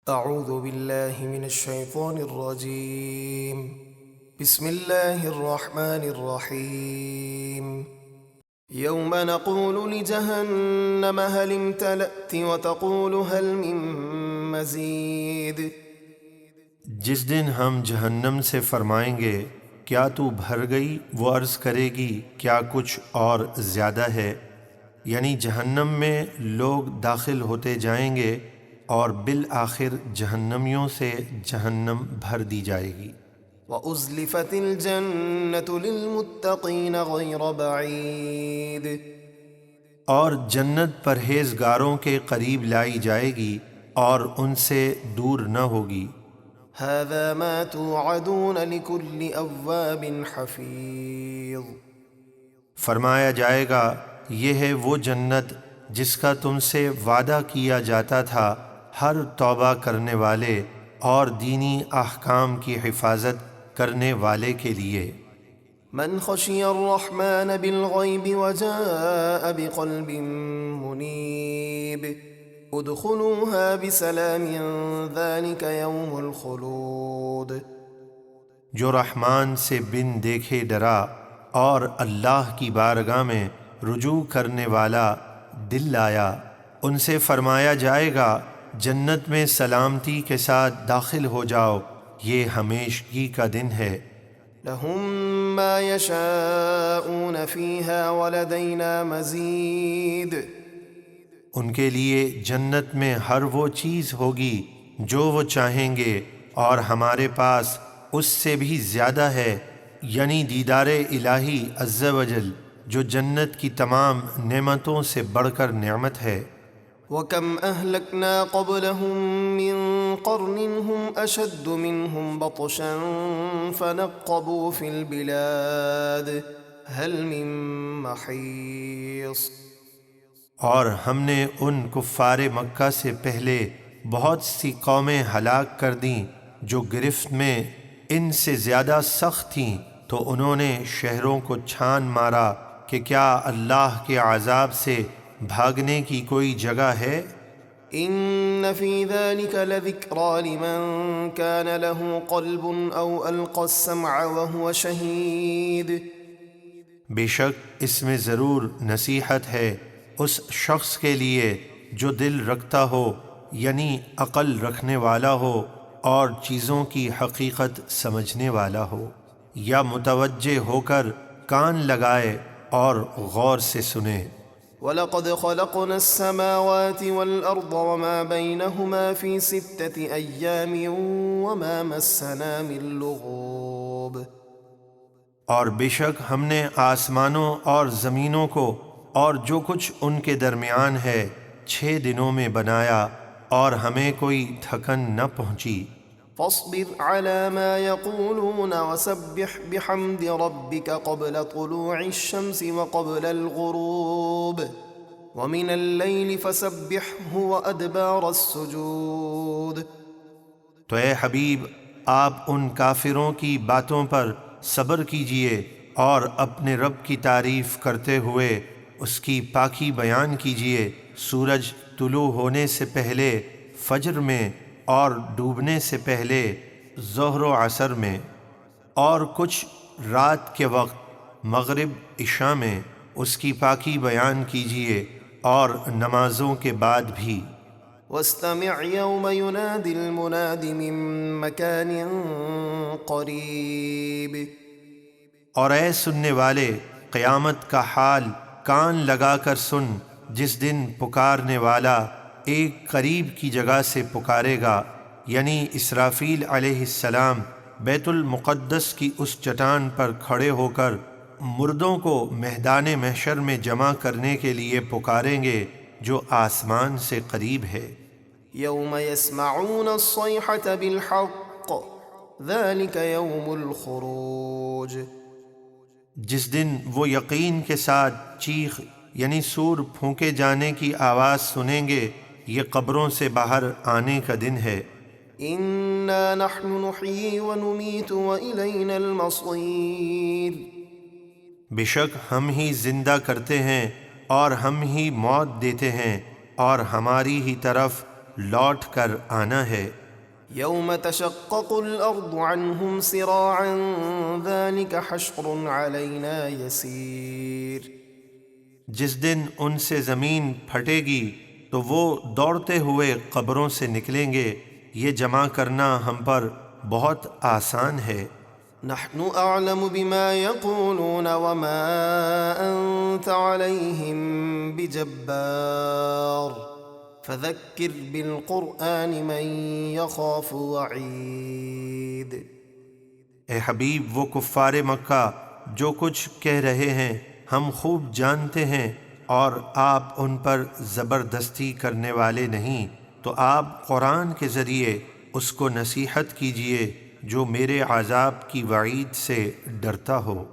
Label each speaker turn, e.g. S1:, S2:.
S1: اعوذ باللہ من الشیطان الرجیم بسم اللہ الرحمن الرحیم یوم نقول لجہنم هل امتلأت وتقول هل من مزید۔
S2: جس دن ہم جہنم سے فرمائیں گے کیا تو بھر گئی، وہ عرض کرے گی کیا کچھ اور زیادہ ہے، یعنی جہنم میں لوگ داخل ہوتے جائیں گے اور بالآخر جہنمیوں سے جہنم بھر دی جائے گی۔
S1: وَأُزْلِفَتِ الْجَنَّةُ لِلْمُتَّقِينَ غَيْرَ بَعِيدٍ،
S2: اور جنت پرہیزگاروں کے قریب لائی جائے گی اور ان سے دور نہ ہوگی۔
S1: هَذَا مَا تُوعَدُونَ لِكُلِّ أَوَّابٍ حَفِيظٍ،
S2: فرمایا جائے گا یہ ہے وہ جنت جس کا تم سے وعدہ کیا جاتا تھا ہر توبہ کرنے والے اور دینی احکام کی حفاظت کرنے والے کے لیے۔
S1: من خشی الرحمن بالغیب وجاء بقلب منیب ادخلوها بسلام ذلك یوم الخلود۔
S2: جو رحمان سے بن دیکھے ڈرا اور اللہ کی بارگاہ میں رجوع کرنے والا دل لایا، ان سے فرمایا جائے گا جنت میں سلامتی کے ساتھ داخل ہو جاؤ، یہ ہمیشگی کا دن ہے۔
S1: لهم ما يشاءون فيها ولدينا مزید،
S2: ان کے لیے جنت میں ہر وہ چیز ہوگی جو وہ چاہیں گے اور ہمارے پاس اس سے بھی زیادہ ہے، یعنی دیدار الہی عز و جل جو جنت کی تمام نعمتوں سے بڑھ کر نعمت ہے۔
S1: وَكَمْ أَهْلَكْنَا قَبْلَهُمْ مِنْ قَرْنٍ هُمْ أَشَدُّ مِنْهُمْ بَطْشًا فَنَقَّبُوا فِي الْبِلَادِ هَلْ مِنْ مَحِيصٍ۔
S2: اور ہم نے ان کفار مکہ سے پہلے بہت سی قومیں ہلاک کر دیں جو گرفت میں ان سے زیادہ سخت تھیں، تو انہوں نے شہروں کو چھان مارا کہ کیا اللہ کے عذاب سے بھاگنے کی کوئی جگہ ہے؟
S1: ان فی ذلک لذکری لمن کان له قلب او القى السمع وهو شہید۔
S2: بے شک اس میں ضرور نصیحت ہے اس شخص کے لیے جو دل رکھتا ہو، یعنی عقل رکھنے والا ہو اور چیزوں کی حقیقت سمجھنے والا ہو، یا متوجہ ہو کر کان لگائے اور غور سے سنے۔
S1: وَلَقَدْ خَلَقْنَا السَّمَاوَاتِ وَالْأَرْضَ وَمَا بَيْنَهُمَا فِي 6 أَيَّامٍ وَمَا مَسَّنَا مِن لُغُوبٍ۔
S2: اور بے شک ہم نے آسمانوں اور زمینوں کو اور جو کچھ ان کے درمیان ہے 6 دنوں میں بنایا اور ہمیں کوئی تھکن نہ پہنچی۔
S1: فاصبر على ما يقولون وسبح بحمد ربك قبل طلوع الشمس وقبل الغروب ومن الليل فسبحه وأدبار السجود۔
S2: تو اے حبیب آپ ان کافروں کی باتوں پر صبر کیجئے اور اپنے رب کی تعریف کرتے ہوئے اس کی پاکی بیان کیجئے، سورج طلوع ہونے سے پہلے فجر میں اور ڈوبنے سے پہلے ظہر و عصر میں، اور کچھ رات کے وقت مغرب عشاء میں اس کی پاکی بیان کیجئے اور نمازوں کے بعد بھی۔
S1: واستمع يوم ينادي المناد من مكان قريب۔
S2: اور اے سننے والے قیامت کا حال کان لگا کر سن، جس دن پکارنے والا ایک قریب کی جگہ سے پکارے گا، یعنی اسرافیل علیہ السلام بیت المقدس کی اس چٹان پر کھڑے ہو کر مردوں کو میدان محشر میں جمع کرنے کے لیے پکاریں گے جو آسمان سے قریب ہے۔
S1: یوم یسمعون الصیحة بالحق ذلك یوم الخروج۔
S2: جس دن وہ یقین کے ساتھ چیخ یعنی سور پھونکے جانے کی آواز سنیں گے، یہ قبروں سے باہر آنے کا دن ہے۔
S1: انا نحن نحیی ونمیت والینا المصیر۔
S2: بے شک ہم ہی زندہ کرتے ہیں اور ہم ہی موت دیتے ہیں اور ہماری ہی طرف لوٹ کر آنا ہے۔
S1: يوم تشقق الأرض عنهم سراعا ذلك حشر علينا يسير۔
S2: جس دن ان سے زمین پھٹے گی تو وہ دوڑتے ہوئے قبروں سے نکلیں گے، یہ جمع کرنا ہم پر بہت آسان ہے۔
S1: نحن أعلم بما يقولون وما أنت عليهم بجبار فذكر بالقرآن من يخاف وعيد۔
S2: اے حبیب، وہ کفار مکہ جو کچھ کہہ رہے ہیں ہم خوب جانتے ہیں، اور آپ ان پر زبردستی کرنے والے نہیں، تو آپ قرآن کے ذریعے اس کو نصیحت کیجئے جو میرے عذاب کی وعید سے ڈرتا ہو۔